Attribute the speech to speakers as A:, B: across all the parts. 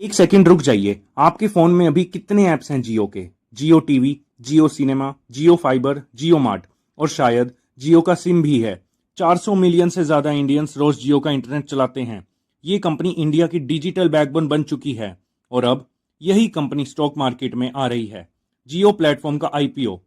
A: एक सेकंड रुक जाइए। आपके फोन में अभी कितने ऐप्स हैं जियो के? जियो टीवी, जियो सिनेमा, जियो फाइबर, जियो मार्ट और शायद जियो का सिम भी है। 400 मिलियन से ज्यादा इंडियंस रोज जियो का इंटरनेट चलाते हैं। ये कंपनी इंडिया की डिजिटल बैकबोन बन चुकी है और अब यही कंपनी स्टॉक मार्केट में आ रही है। जियो प्लेटफॉर्म का आईपीओ।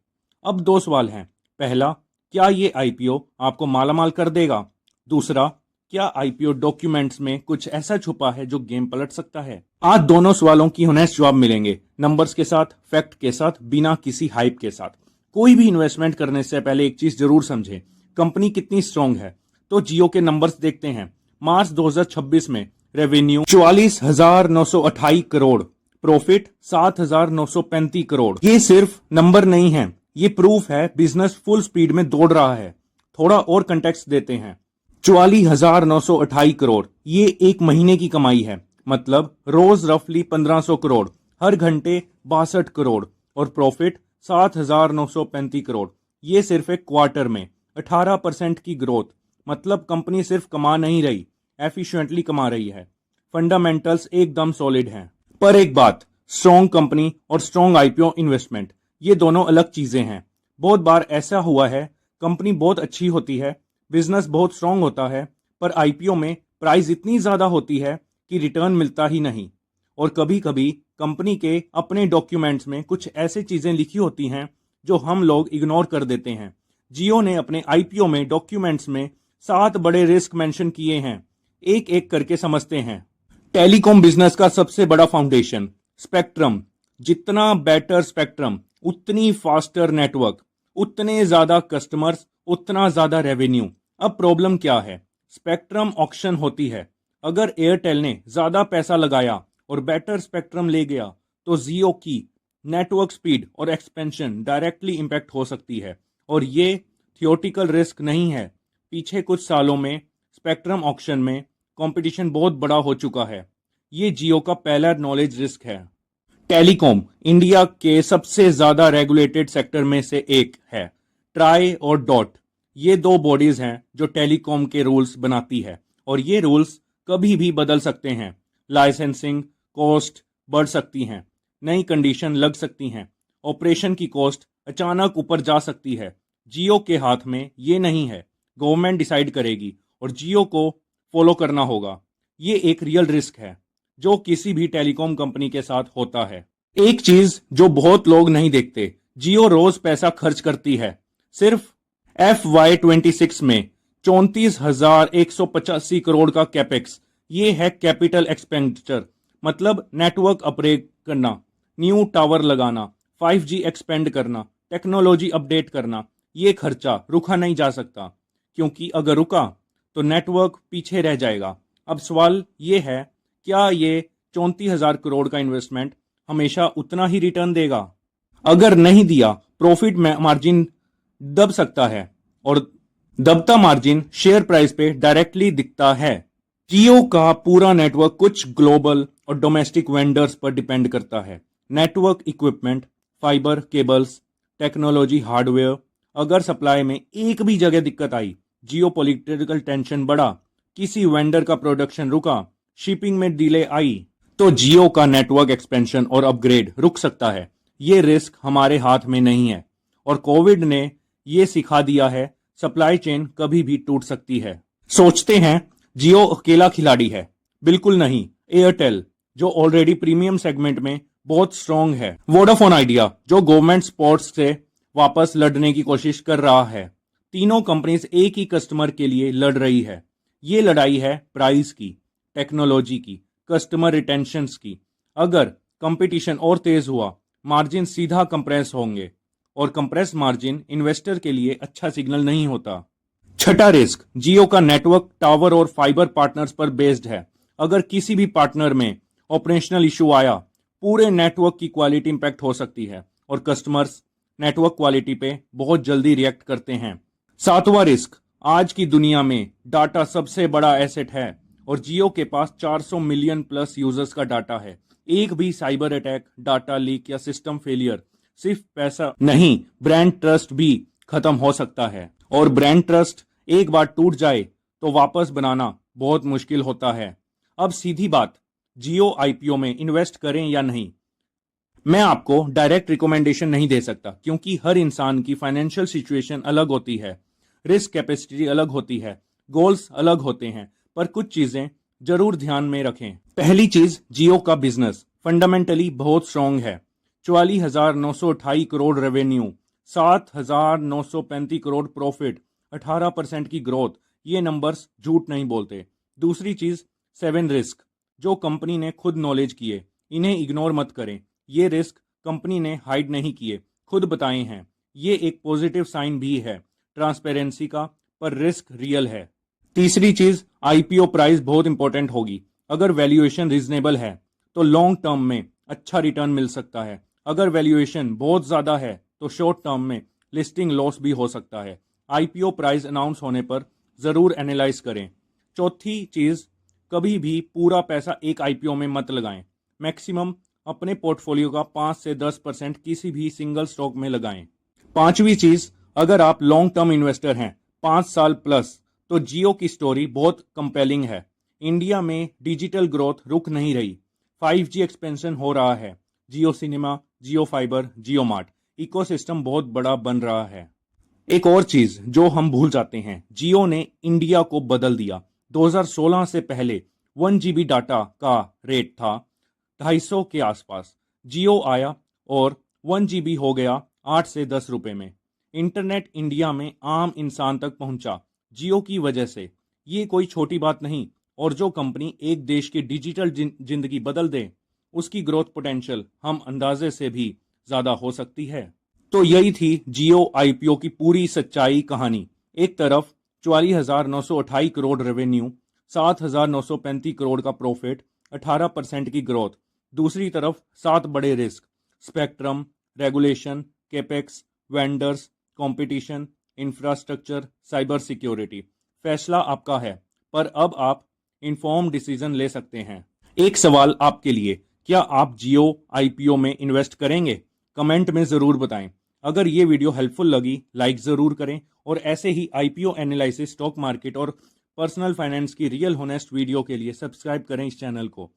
A: अब दो सवाल हैं। पहला, क्या ये आईपीओ आपको मालामाल कर देगा? दूसरा, क्या आईपीओ डॉक्यूमेंट्स में कुछ ऐसा छुपा है जो गेम पलट सकता है? आज दोनों सवालों की ऑनेस्ट जवाब मिलेंगे, नंबर्स के साथ, फैक्ट के साथ, बिना किसी हाइप के साथ। कोई भी इन्वेस्टमेंट करने से पहले एक चीज जरूर समझें, कंपनी कितनी स्ट्रांग है। तो जियो के नंबर्स देखते हैं। मार्च 2026 में रेवेन्यू 44,928 करोड़, प्रॉफिट 7,935 करोड़। ये सिर्फ नंबर नहीं है, ये प्रूफ है बिजनेस फुल स्पीड में दौड़ रहा है। थोड़ा और कंटेक्स्ट देते हैं। 44,928 करोड़ ये एक महीने की कमाई है, मतलब रोज रफली 1500 करोड़, हर घंटे 62 करोड़ और प्रॉफिट 7,935 करोड़। ये सिर्फ एक क्वार्टर में 18% की ग्रोथ। मतलब कंपनी सिर्फ कमा नहीं रही, एफिशिएंटली कमा रही है। फंडामेंटल्स एकदम सॉलिड हैं। पर एक बात, स्ट्रॉन्ग कंपनी और स्ट्रॉन्ग आईपीओ इन्वेस्टमेंट ये दोनों अलग चीजें हैं। बहुत बार ऐसा हुआ है, कंपनी बहुत अच्छी होती है, बिजनेस बहुत स्ट्रांग होता है, पर आईपीओ में प्राइस इतनी ज्यादा होती है कि रिटर्न मिलता ही नहीं। और कभी कभी कंपनी के अपने डॉक्यूमेंट्स में कुछ ऐसी चीजें लिखी होती हैं जो हम लोग इग्नोर कर देते हैं। जियो ने अपने आईपीओ में डॉक्यूमेंट्स में 7 बड़े रिस्क मेंशन किए हैं। एक एक करके समझते हैं। टेलीकॉम बिजनेस का सबसे बड़ा फाउंडेशन स्पेक्ट्रम। जितना बेटर स्पेक्ट्रम, उतनी फास्टर नेटवर्क, उतने ज्यादा कस्टमर्स, उतना ज्यादा रेवेन्यू। अब प्रॉब्लम क्या है? स्पेक्ट्रम ऑक्शन होती है। अगर एयरटेल ने ज्यादा पैसा लगाया और बेटर स्पेक्ट्रम ले गया तो जियो की नेटवर्क स्पीड और एक्सपेंशन डायरेक्टली इंपैक्ट हो सकती है। और ये थियोटिकल रिस्क नहीं है। पीछे कुछ सालों में स्पेक्ट्रम ऑक्शन में कंपटीशन बहुत बड़ा हो चुका है। ये जियो का पहला नॉलेज रिस्क है। टेलीकॉम इंडिया के सबसे ज्यादा रेगुलेटेड सेक्टर में से एक है। ट्राई और डॉट ये दो बॉडीज हैं जो टेलीकॉम के रूल्स बनाती है और ये रूल्स कभी भी बदल सकते हैं। लाइसेंसिंग कॉस्ट बढ़ सकती हैं, नई कंडीशन लग सकती हैं, ऑपरेशन की कॉस्ट अचानक ऊपर जा सकती है। जियो के हाथ में ये नहीं है। गवर्नमेंट डिसाइड करेगी और जियो को फॉलो करना होगा। ये एक रियल रिस्क है जो किसी भी टेलीकॉम कंपनी के साथ होता है। एक चीज जो बहुत लोग नहीं देखते, जियो रोज पैसा खर्च करती है। सिर्फ FY26 में 34,185 करोड़ का कैपेक्स। ये है कैपिटल एक्सपेंडिचर। मतलब नेटवर्क अपग्रेड करना, न्यू टावर लगाना, 5G एक्सपेंड करना, टेक्नोलॉजी अपडेट करना। ये खर्चा रुका नहीं जा सकता, क्योंकि अगर रुका तो नेटवर्क पीछे रह जाएगा। अब सवाल ये है, क्या ये 34,000 करोड़ का इन्वेस्टमेंट हमेशा उतना ही रिटर्न देगा? अगर नहीं दिया, प्रॉफिट में मार्जिन दब सकता है और दबता मार्जिन शेयर प्राइस पे डायरेक्टली दिखता है। जियो का पूरा नेटवर्क कुछ ग्लोबल और डोमेस्टिक वेंडर्स पर डिपेंड करता है। Network equipment, fibre cables, technology hardware. अगर सप्लाई में एक भी जगह दिक्कत आई, जियो पॉलिटिकल टेंशन बढ़ा, किसी वेंडर का प्रोडक्शन रुका, शिपिंग में डिले आई, तो जियो का नेटवर्क एक्सपेंशन और अपग्रेड रुक सकता है। ये रिस्क हमारे हाथ में नहीं है और कोविड ने ये सिखा दिया है, सप्लाई चेन कभी भी टूट सकती है। सोचते हैं जियो अकेला खिलाड़ी है। बिल्कुल नहीं। एयरटेल जो ऑलरेडी प्रीमियम सेगमेंट में बहुत स्ट्रांग है, वोडाफोन आइडिया जो गवर्नमेंट स्पोर्ट्स से वापस लड़ने की कोशिश कर रहा है। तीनों कंपनीज एक ही कस्टमर के लिए लड़ रही है। ये लड़ाई है प्राइस की, टेक्नोलॉजी की, कस्टमर रिटेंशन की। अगर कंपटीशन और तेज हुआ, मार्जिन सीधा कंप्रेस होंगे और कंप्रेस मार्जिन इन्वेस्टर के लिए अच्छा सिग्नल नहीं होता। छठा रिस्क, जियो का नेटवर्क टावर और फाइबर पार्टनर्स पर बेस्ड है। अगर किसी भी पार्टनर में ऑपरेशनल इशू आया, पूरे नेटवर्क की क्वालिटी इंपैक्ट हो सकती है और कस्टमर्स नेटवर्क क्वालिटी पे बहुत जल्दी रिएक्ट करते हैं। सातवां रिस्क, आज की दुनिया में डाटा सबसे बड़ा एसेट है और जियो के पास 400 मिलियन प्लस यूजर्स का डाटा है। एक भी साइबर अटैक, डाटा लीक या सिस्टम फेलियर सिर्फ पैसा नहीं, ब्रांड ट्रस्ट भी खत्म हो सकता है। और ब्रांड ट्रस्ट एक बार टूट जाए तो वापस बनाना बहुत मुश्किल होता है। अब सीधी बात, जियो आईपीओ में इन्वेस्ट करें या नहीं। मैं आपको डायरेक्ट रिकमेंडेशन नहीं दे सकता क्योंकि हर इंसान की फाइनेंशियल सिचुएशन अलग होती है, रिस्क कैपेसिटी अलग होती है, गोल्स अलग होते हैं, पर कुछ चीजें जरूर ध्यान में रखें। पहली चीज, जियो का बिजनेस फंडामेंटली बहुत स्ट्रांग है। 44,928 करोड़ रेवेन्यू, 7,935 करोड़ प्रॉफिट, 18% की ग्रोथ, ये नंबर्स झूठ नहीं बोलते। दूसरी चीज, 7 रिस्क जो कंपनी ने खुद नॉलेज किए, इन्हें इग्नोर मत करें। ये रिस्क कंपनी ने हाइड नहीं किए, खुद बताए हैं। ये एक पॉजिटिव साइन भी है ट्रांसपेरेंसी का, पर रिस्क रियल है। तीसरी चीज, आईपीओ प्राइस बहुत इंपॉर्टेंट होगी। अगर वैल्यूएशन रीजनेबल है तो लॉन्ग टर्म में अच्छा रिटर्न मिल सकता है। अगर वैल्यूएशन बहुत ज्यादा है तो शॉर्ट टर्म में लिस्टिंग लॉस भी हो सकता है। आईपीओ प्राइस अनाउंस होने पर जरूर एनालाइज करें। चौथी चीज, कभी भी पूरा पैसा एक आईपीओ में मत लगाएं। मैक्सिमम अपने पोर्टफोलियो का 5 से 10% किसी भी सिंगल स्टॉक में लगाएं। पांचवी चीज, अगर आप लॉन्ग टर्म इन्वेस्टर हैं 5 साल प्लस, तो जियो की स्टोरी बहुत कंपेलिंग है। इंडिया में डिजिटल ग्रोथ रुक नहीं रही, 5G एक्सपेंशन हो रहा है, जियो सिनेमा, जियो फाइबर, जियो मार्ट, इकोसिस्टम बहुत बड़ा बन रहा है। एक और चीज जो हम भूल जाते हैं, जियो ने इंडिया को बदल दिया। 2016 से पहले 1 GB डाटा का रेट था 250 के आसपास। जियो आया और 1 GB हो गया 8 से 10 रुपए में। इंटरनेट इंडिया में आम इंसान तक पहुंचा जियो की वजह से। ये कोई छोटी बात नहीं, और जो कंपनी एक देश की डिजिटल जिंदगी बदल दे, उसकी ग्रोथ पोटेंशियल हम अंदाजे से भी ज्यादा हो सकती है। तो यही थी जियो आईपीओ की पूरी सच्चाई कहानी। एक तरफ 44,928 करोड़ रेवेन्यू, 7,935 करोड़ का प्रॉफिट, 18% की ग्रोथ। दूसरी तरफ 7 बड़े risk, spectrum, regulation, capex, vendors, competition, infrastructure, cyber security. फैसला आपका है, पर अब आप इन्फॉर्म डिसीजन ले सकते हैं। एक सवाल आपके लिए, क्या आप जियो आईपीओ में इन्वेस्ट करेंगे? कमेंट में जरूर बताएं। अगर ये वीडियो हेल्पफुल लगी, लाइक जरूर करें, और ऐसे ही आईपीओ एनालिसिस, स्टॉक मार्केट और पर्सनल फाइनेंस की रियल होनेस्ट वीडियो के लिए सब्सक्राइब करें इस चैनल को।